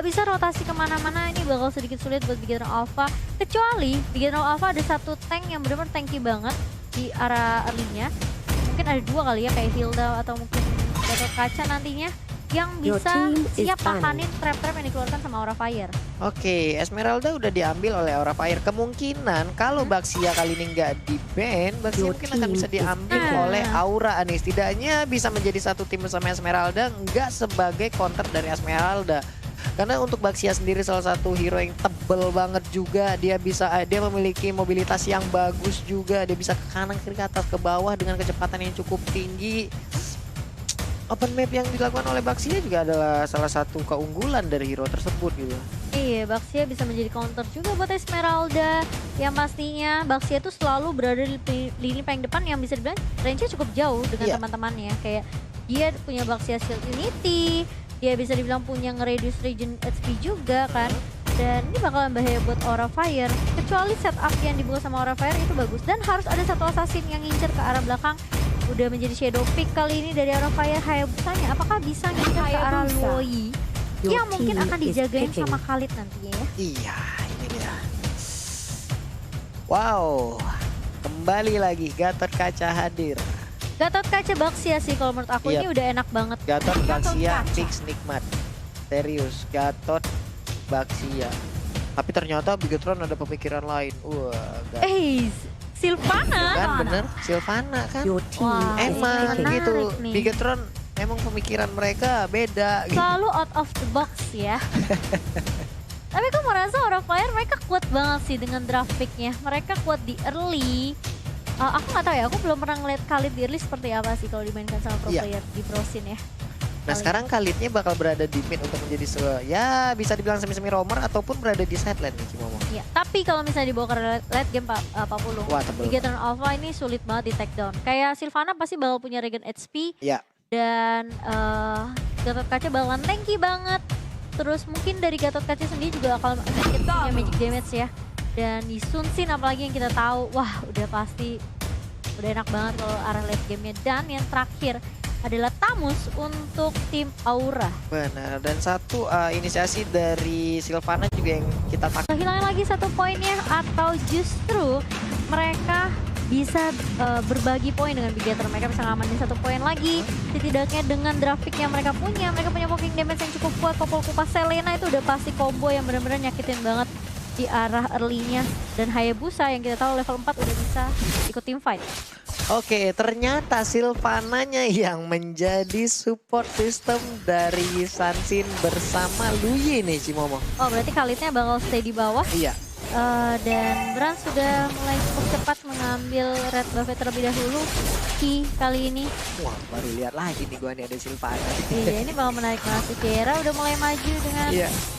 bisa rotasi kemana-mana, ini bakal sedikit sulit buat Beginner Alpha. Kecuali Beginner Alpha ada satu tank yang benar-benar tanky banget di arah early-nya. Mungkin ada dua kali ya, kayak Hilda atau mungkin Gatot Kaca nantinya yang bisa siap tahanin trap-trap yang dikeluarkan sama Aura Fire. Oke, Esmeralda udah diambil oleh Aura Fire. Kemungkinan kalau Baxia kali ini nggak di-ban, Baxia mungkin akan bisa diambil oleh Aura nih. Setidaknya bisa menjadi satu tim bersama Esmeralda, nggak sebagai counter dari Esmeralda. Karena untuk Baxia sendiri salah satu hero yang tebel banget juga. Dia memiliki mobilitas yang bagus juga. Dia bisa ke kanan, kiri, ke atas, ke bawah dengan kecepatan yang cukup tinggi. Open map yang dilakukan oleh Baxia juga adalah salah satu keunggulan dari hero tersebut gitu. Iya, Baxia bisa menjadi counter juga buat Esmeralda. Yang pastinya Baxia tuh selalu berada di lini paling depan yang bisa dibilang range-nya cukup jauh dengan teman-temannya. Kayak dia punya Baxia Shield Unity, dia bisa dibilang punya nge-reduce regen HP juga kan. Dan ini bakalan bahaya buat Aura Fire. Kecuali setup yang dibuat sama Aura Fire itu bagus. Dan harus ada satu assassin yang ngincer ke arah belakang. Udah menjadi shadow pick kali ini dari Aura Fire. Hayabusanya apakah bisa ngincer ke arah Luoyi? Yang mungkin akan dijagain sama Khalid nantinya ya. Iya, ini dia. Wow, kembali lagi Gatot Kaca hadir. Gatot Kaca Baxia sih kalau menurut aku ini udah enak banget. Gatot Baxia fix nikmat. Serius, Gatot Baxia. Tapi ternyata Bigetron ada pemikiran lain. Wah, Sylvana kan bener, Sylvana kan. Wah, emang gitu. nih. Bigetron emang pemikiran mereka beda. Selalu out of the box ya. Tapi aku merasa Aura Fire mereka kuat banget sih dengan draft pick-nya. Mereka kuat di early. Aku nggak tahu ya, aku belum pernah ngeliat Khalid di early seperti apa sih kalau dimainkan sama pro player di Prosin ya. Nah sekarang Khalidnya bakal berada di mid untuk menjadi ya bisa dibilang semi-semi roamer ataupun berada di side lane nih Cimomo. Iya, tapi kalau misalnya dibawa ke late game 40, wah, tebel. Beginner Alpha ini sulit banget di take down. Kayak Sylvana pasti bakal punya regen HP. Iya. Dan Gatot Kaca bakalan tanky banget. Terus mungkin dari Gatot Kaca sendiri juga akan sedikit punya magic damage ya. Dan di Sun Sin apalagi yang kita tahu, wah udah pasti udah enak banget kalau arah late game-nya. Dan yang terakhir adalah Tamus untuk tim Aura. Benar, dan satu inisiasi dari Sylvana juga yang kita takut. Kehilangan lagi satu poinnya atau justru mereka bisa berbagi poin dengan Bigetron. Mereka bisa ngamanin satu poin lagi. Setidaknya dengan draft pick yang mereka punya poking damage yang cukup kuat. Popol Kupas Selena itu udah pasti combo yang benar-benar nyakitin banget di arah early-nya. Dan Hayabusa yang kita tahu level 4 udah bisa ikut team fight. Oke, ternyata Sylvananya yang menjadi support system dari Sansin bersama Luyi nih Cimomo. Oh, berarti Khalidnya bakal stay di bawah. Iya. Dan Bran sudah mulai cukup cepat mengambil red buff terlebih dahulu. Ki kali ini. Wah, baru lihat lagi nih gua nih ada Sylvana. Iya, ini bakal menarik banget sih. Kiera udah mulai maju dengan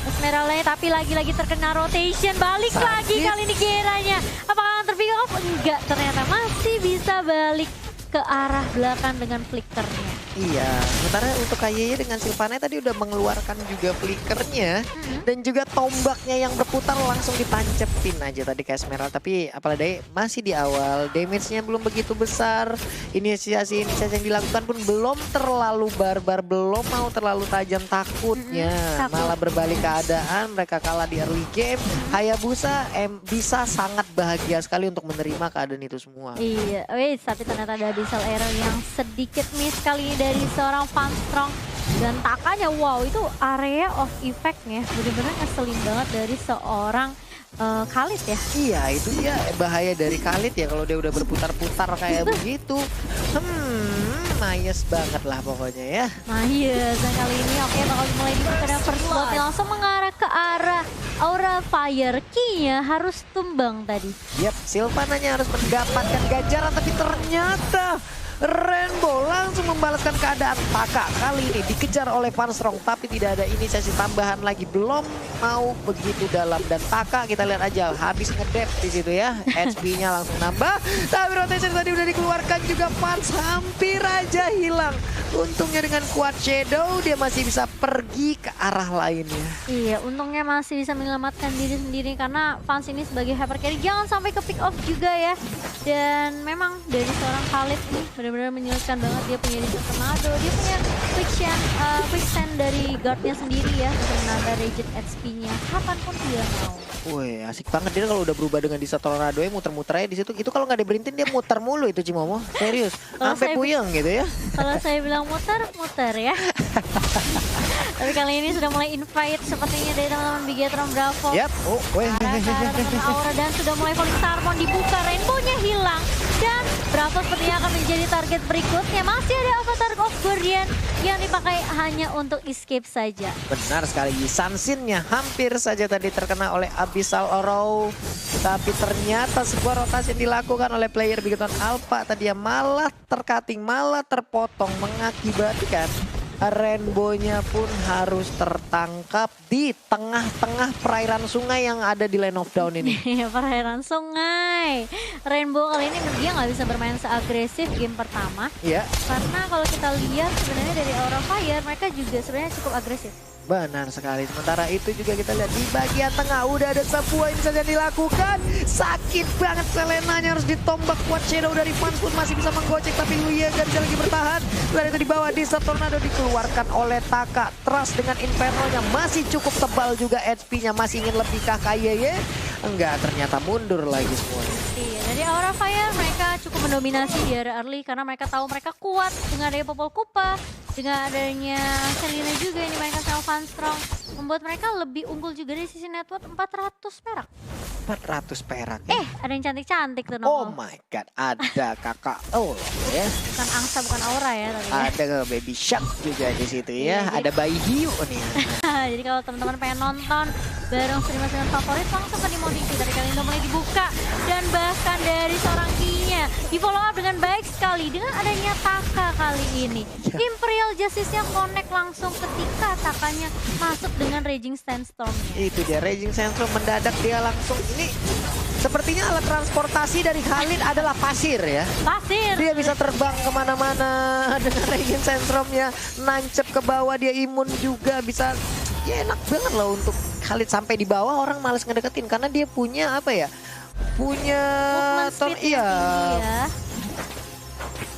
Esmeralda, tapi lagi-lagi terkena rotation. Balik lagi kali ini Kieranya. Apakah akan terpick off? Enggak, ternyata masih bisa balik ke arah belakang dengan flickernya. Iya, sementara untuk KYY dengan Sylvana tadi udah mengeluarkan juga flickernya dan juga tombaknya yang berputar langsung ditancepin aja tadi ke Esmeralda. Tapi apalagi masih di awal, damage-nya belum begitu besar. Inisiasi yang dilakukan pun belum terlalu barbar, belum mau terlalu tajam takutnya. Malah berbalik keadaan, mereka kalah di early game. Hayabusa bisa sangat bahagia sekali untuk menerima keadaan itu semua. Iya, tapi ternyata ada Abyssal Error yang sedikit miss kali ini dari seorang Van Strong. Dan Takanya, wow itu area of effect-nya bener-bener ngeselin banget dari seorang Khalid ya. Iya, itu dia bahaya dari Khalid ya kalau dia udah berputar-putar kayak begitu. Mayes banget lah pokoknya ya. Mayes, dan kali ini bakal mulai dibuka first blood langsung mengarah ke arah Aura Fire. Key-nya harus tumbang tadi. Yap, Sylvananya harus mendapatkan ganjaran tapi ternyata Rainbow langsung membalaskan keadaan. Taka kali ini dikejar oleh Van Strong tapi tidak ada inisiasi tambahan lagi, belum mau begitu dalam. Dan Taka kita lihat aja habis ngedep di situ ya, HP-nya langsung nambah. Tapi rotation tadi udah dikeluarkan juga, Vans hampir aja hilang. Untungnya dengan kuat Shadow dia masih bisa pergi ke arah lainnya. Iya, untungnya masih bisa menyelamatkan diri sendiri karena Vans ini sebagai hyper carry jangan sampai ke pick off juga ya. Dan memang dari seorang Khalid nih benar-benar menyulitkan banget. Dia punya Desert Tornado, dia punya quick send dari guardnya sendiri ya, bisa menambah regen HP-nya kapanpun dia mau. Wih, asik banget dia kalau udah berubah dengan Desert Tornado ya, muter-muter aja di situ. Itu kalau nggak diberhentiin dia muter mulu itu Cimomo. Serius, sampai puyeng gitu ya. Kalau saya bilang muter ya. Tapi kali ini sudah mulai invite sepertinya dari teman-teman Bigetron Bravo. Yap. Oh, weh. Dengan Aura dan sudah mulai Falling Starmon dibuka, Rainbow-nya hilang. Dan Bravo sepertinya akan menjadi target berikutnya. Masih ada Avatar of Guardian yang dipakai hanya untuk escape saja. Benar sekali, Sansin-nya hampir saja tadi terkena oleh Abyssal Arrow. Tapi ternyata sebuah rotasi yang dilakukan oleh player Bigetron Alpha tadi yang malah tercutting, malah terpotong, mengakibatkan Rainbow-nya pun harus tertangkap di tengah-tengah perairan sungai yang ada di Land of Dawn ini. Iya, perairan sungai. Rainbow kali ini dia nggak bisa bermain seagresif game pertama. Iya. Karena kalau kita lihat sebenarnya dari Aura Fire mereka juga sebenarnya cukup agresif. Benar sekali. Sementara itu juga kita lihat di bagian tengah udah ada sebuah yang saja dilakukan. Sakit banget Selenanya harus ditombak. Kuat Shadow dari Fans pun masih bisa menggocek. Tapi Luya gak bisa lagi bertahan. Lalu itu di bawah Desert Tornado dikeluarkan oleh Taka. Trust dengan Inferno-nya masih cukup tebal juga HP-nya. Masih ingin lebih kah KYY? Enggak, ternyata mundur lagi semuanya. Iya, dari Aura Fire mereka cukup mendominasi di area early karena mereka tahu mereka kuat dengan adanya Popol Kupa, dengan adanya Selina juga yang dimainkan sama Fanstrong, membuat mereka lebih unggul juga dari sisi network 400 perak. 400 perak. Ada yang cantik-cantik tuh Oh Nomo. my god, ada kakak. Oh ya. Bukan angsa, bukan Aura ya tadi ya. Ada baby shark juga di situ Iya, ya. Ada bayi hiu nih. Jadi kalau teman-teman pengen nonton bareng streamer-streamer favorit langsung ke Dimodiki. Dari kali ini udah mulai dibuka dan bahkan dari seorang Kinya di follow up dengan baik sekali dengan adanya Taka kali ini. Imperial Justice-nya connect langsung ketika Takanya masuk dengan Raging Sandstorm-nya. Itu dia Raging Sandstorm mendadak dia langsung ini. Sepertinya alat transportasi dari Khalid adalah pasir ya. Pasir. Dia bisa terbang kemana-mana dengan Raging Sandstorm-nya. Nancep ke bawah, dia imun juga. Bisa, ya enak banget loh untuk Khalid sampai di bawah. Orang males ngedeketin karena dia punya apa ya. Punya Movement speed iya. tinggi ya.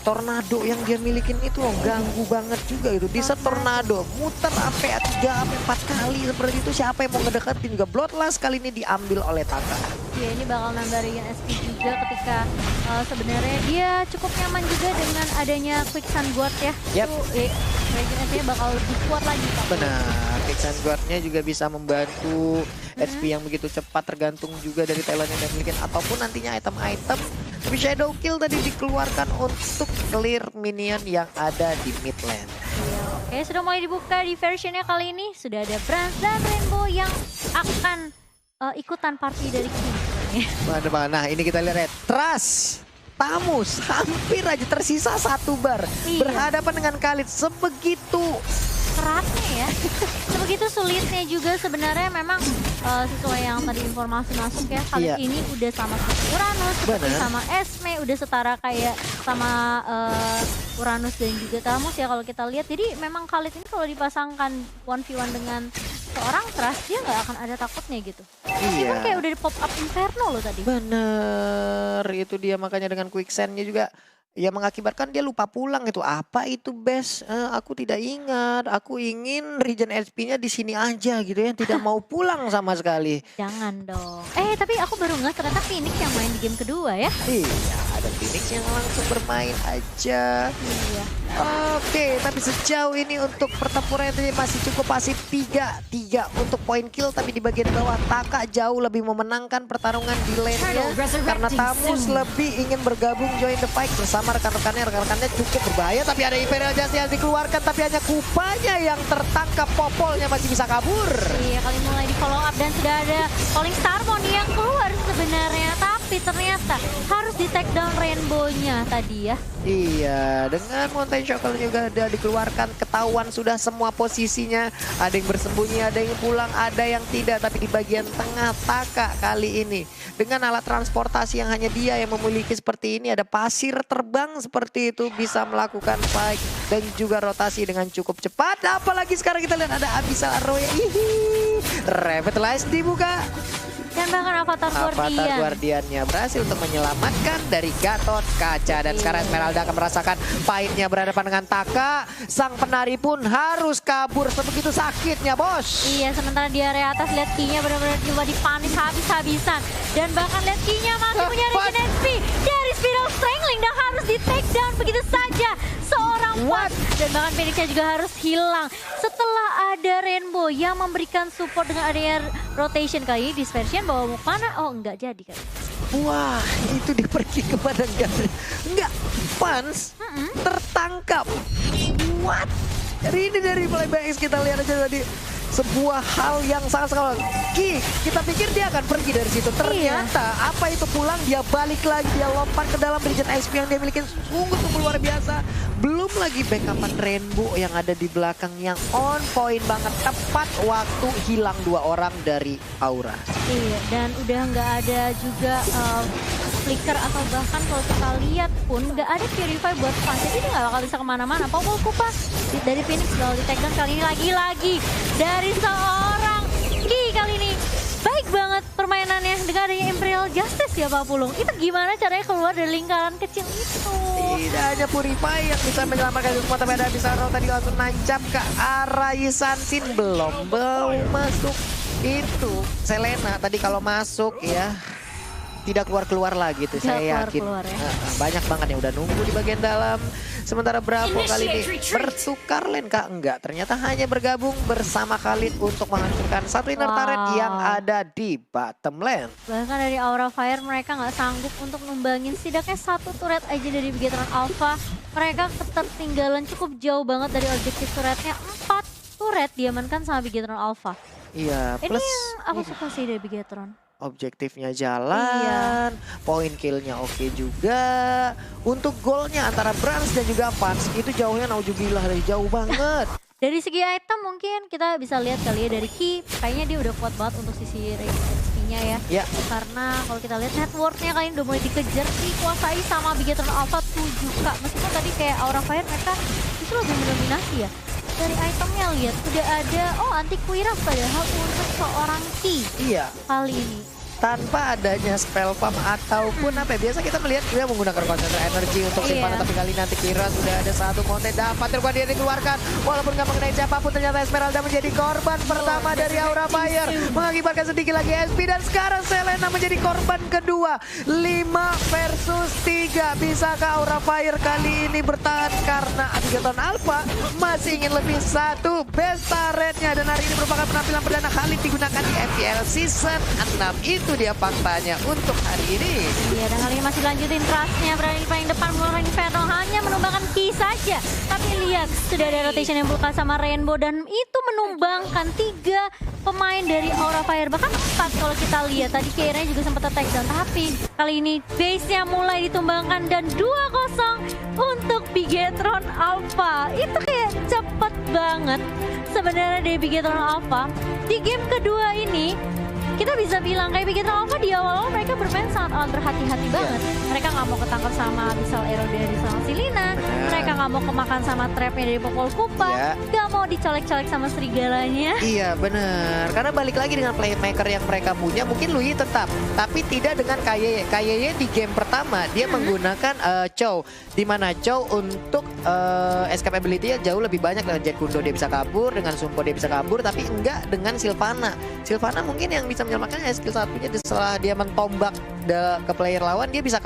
Tornado yang dia milikin itu loh, ganggu banget juga itu. Bisa tornado muter sampai 3-4 kali seperti itu. Siapa yang mau ngedeketin juga. Bloodlust kali ini diambil oleh Taka. Ya ini bakal nambah regen SP juga ketika sebenarnya dia cukup nyaman juga dengan adanya Quicksand Guard ya. Yep. Regen SP-nya bakal lebih kuat lagi Pak. Benar, Quicksand Guard-nya juga bisa membantu SP yang begitu cepat, tergantung juga dari talent yang dimiliki ataupun nantinya item-item. Tapi Shadow Kill tadi dikeluarkan untuk clear minion yang ada di mid lane. Iya, oke sudah mulai dibuka di versionnya kali ini. Sudah ada Brans dan Rainbow yang akan ikutan party dari King. Nah ini kita lihat ya, Trust, Tamus hampir aja tersisa 1 bar. Iya. Berhadapan dengan Khalid sebegitu Keratnya ya. Sebegitu sulitnya juga sebenarnya memang sesuai yang tadi informasi masuk ya. Kali ini udah sama seperti Uranus, seperti sama Esme, udah setara kayak sama Uranus dan juga Tamus ya kalau kita lihat. Jadi memang Khalid ini kalau dipasangkan 1v1 dengan seorang Trust dia nggak akan ada takutnya gitu. Meskipun kayak udah di pop up Inferno loh tadi. Bener, itu dia makanya dengan quicksand-nya juga ya mengakibatkan dia lupa pulang itu. Apa itu best? Aku tidak ingat. Aku ingin regen HP-nya di sini aja gitu ya. Tidak mau pulang sama sekali. Jangan dong. Tapi aku baru ngeh ternyata Phoenix yang main di game kedua ya. Iya, ada Phoenix yang langsung bermain aja. Iya. Oke, tapi sejauh ini untuk pertempuran ini masih cukup pasif 3-3 untuk poin kill. Tapi di bagian bawah Taka jauh lebih memenangkan pertarungan di lane-nya. Karena Tamus lebih ingin bergabung join the fight bersama rekan-rekannya cukup berbahaya. Tapi ada Imperial Justice yang dikeluarkan, tapi hanya Kupanya yang tertangkap, Popolnya masih bisa kabur. Iya, kali mulai di follow up dan sudah ada Falling Starmon yang keluar sebenarnya. Tapi ternyata harus di take down Rainbow-nya tadi ya. Iya, dengan Mountain Shackle juga ada dikeluarkan, ketahuan sudah semua posisinya. Ada yang bersembunyi, ada yang pulang, ada yang tidak. Tapi di bagian tengah Taka kali ini dengan alat transportasi yang hanya dia yang memiliki seperti ini, ada pasir terbang seperti itu, bisa melakukan fight dan juga rotasi dengan cukup cepat. Apalagi sekarang kita lihat ada Abyssal Arrow ya. Revitalize dibuka. Dan Dan bahkan Avatar Guardian. Guardiannya berhasil untuk menyelamatkan dari Gatot Kaca. Dan sekarang Esmeralda akan merasakan pahitnya berhadapan dengan Taka. Sang penari pun harus kabur, sebegitu sakitnya, bos. Iya, sementara di area atas lihat Ki-nya benar-benar coba dipanis habis-habisan. Dan bahkan lihat Ki-nya masih punya regen HP dari Spiral Strangling dan harus di take down begitu saja seorang Fans. Dan bahkan Phoenix-nya juga harus hilang setelah ada Rainbow yang memberikan support dengan adanya rotation. Kali ini Dispersion bawa mau mana? Oh, enggak jadi kan. Wah, itu dia pergi ke badan Gabriel. Enggak, Fans tertangkap. What? Ini dari playback kita lihat aja tadi. Sebuah hal yang sangat sekali. Ki, kita pikir dia akan pergi dari situ. Ternyata apa itu pulang, dia balik lagi, dia lompat ke dalam regen HP yang dia miliki sungguh-sungguh luar biasa. Belum lagi backupan Rainbow yang ada di belakang yang on point banget. Tepat waktu hilang 2 orang dari Aura. Iya, dan udah nggak ada juga flicker atau bahkan kalau kita lihat pun nggak ada Purify buat Fans. Jadi dia nggak bakal bisa kemana-mana. Popol Kupa dari Phoenix bakal di take down kali ini lagi-lagi dari seorang Ki. Kali ini baik banget permainannya dengan adanya Imperial Justice ya Pak Pulung. Itu gimana caranya keluar dari lingkaran kecil itu? Tidak hanya Purify yang bisa menyelamatkan itu semua, tapi ada Bizarro tadi langsung nancap ke arah Yisansin. Belum masuk itu Selena tadi kalau masuk ya tidak keluar lagi tuh, saya yakin keluar, ya. Banyak banget yang udah nunggu di bagian dalam. Sementara Bravo kali ini bertukar lane kah? Enggak, ternyata hanya bergabung bersama Khalid untuk menghancurkan satu inner turret yang ada di bottom lane. Bahkan dari Aura Fire mereka nggak sanggup untuk numbangin setidaknya satu turret aja dari Bigetron Alpha. Mereka ketertinggalan cukup jauh banget dari objektif turretnya. 4 turret diamankan sama Bigetron Alpha. Iya, plus ini yang aku suka sih dari Bigetron. Objektifnya jalan, poin killnya oke juga. Untuk golnya antara Brans dan juga Fans itu jauhnya naujubillah dari jauh banget. Dari segi item mungkin kita bisa lihat kali ya dari Ki, kayaknya dia udah kuat banget untuk sisi HP-nya ya. Karena kalau kita lihat networknya kali ini udah mulai dikejar, dikuasai sama Bigetron Alpha 7K. Meskipun tadi kayak Aura Fire mereka justru lebih mendominasi ya. Dari itemnya lihat udah ada anti Quiras padahal untuk seorang Ki. Iya. Kali ini tanpa adanya spell farm ataupun apa ya, biasa kita melihat dia menggunakan konsentrasi energi untuk simpanan, tapi kali nanti kira sudah ada satu konten dapat dia dikeluarkan walaupun nggak mengenai siapapun. Ternyata Esmeralda menjadi korban pertama dari Aura Fire, mengakibatkan sedikit lagi SP, dan sekarang Selena menjadi korban kedua. 5 versus 3, bisakah Aura Fire kali ini bertahan karena Bigetron Alpha masih ingin lebih satu best turretnya, dan hari ini merupakan penampilan perdana Khalid digunakan di FPL season 6. Itu dia faktanya untuk hari ini. Iya, dan kali ini masih lanjutin trustnya, berada di paling depan mengeluarkan Inferno, hanya menumbangkan Ki saja. Tapi lihat, sudah ada rotation yang buka sama Rainbow, dan itu menumbangkan 3 pemain dari Aura Fire. Bahkan 4 kalau kita lihat, tadi Keira juga sempat attack down. Tapi kali ini base-nya mulai ditumbangkan, dan 2-0 untuk Bigetron Alpha. Itu kayak cepet banget sebenarnya dari Bigetron Alpha. Di game kedua ini, kita bisa bilang kayak Bigetron Alpha di awal-awal mereka bermain sangat berhati-hati banget. Mereka nggak mau ketangkap sama Abyssal Arrow dari seorang Silina. Mereka nggak mau kemakan sama trapnya dari Popol Kupa. Nggak mau dicolek-colek sama serigalanya. Iya bener, karena balik lagi dengan playmaker yang mereka punya, mungkin Lui tetap, tapi tidak dengan Kayeye. Kayeye di game pertama dia menggunakan Chow, dimana Chow untuk escape ability-nya jauh lebih banyak. Dengan Jet Kundo dia bisa kabur, dengan Sumpo dia bisa kabur, tapi enggak dengan Sylvana. Sylvana mungkin yang bisa menyelamatkan skill satunya setelah dia mentombak ke player lawan, dia bisa